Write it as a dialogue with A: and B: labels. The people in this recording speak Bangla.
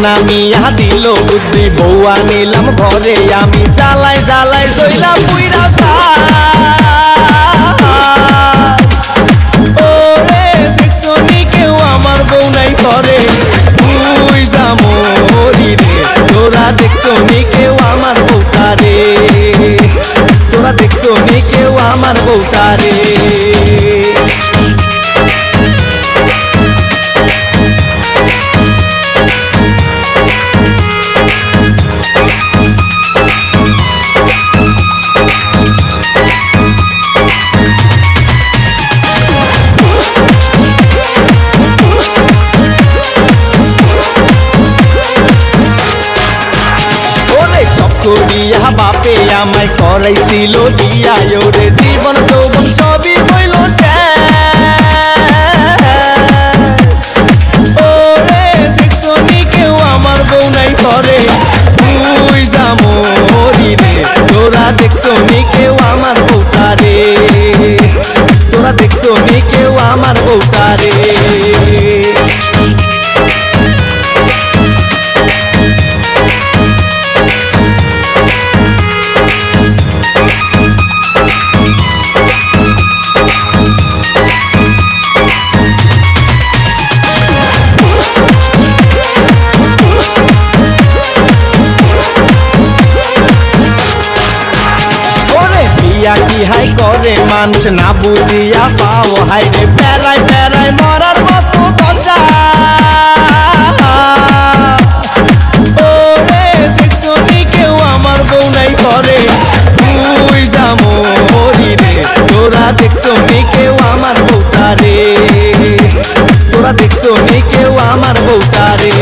A: না মিয়া দিল বুদ্ধি বউয়া নিলাম ঘরে আমি জ্বালাই জ্বালাই জইলা পুইরা ওরে দেখছো নি কেউ আমার বউ নাই ঘরে তুই যা মরি রে তোরা দেখছো নি কেউ আমার বউটারে তোরা দেখছো নি কেউ আমার বউটারে করিয়া বাপে আমায় করাইছিল দিয়া ওরে জীবন যৌবন সবই হইল শেষ ওরে দেখছো নি কেউ আমার বউ নাই ঘরে তুই যা মরি রে তোরা দেখছো নি কেউ আমার বউটারে তোরা দেখছো নি কেউ আমার বউটারে কি হাই করে মানুষ না বুঝিয়া পাও হাই রে বেড়াই বেড়াই মরার মতো দশা ওরে দেখছো নি কেউ আমার বউ নাই ঘরে তুই যা মরি রে তোরা দেখছো নি কেউ আমার বউটারে তোরা দেখছো নি কেউ আমার বউটারে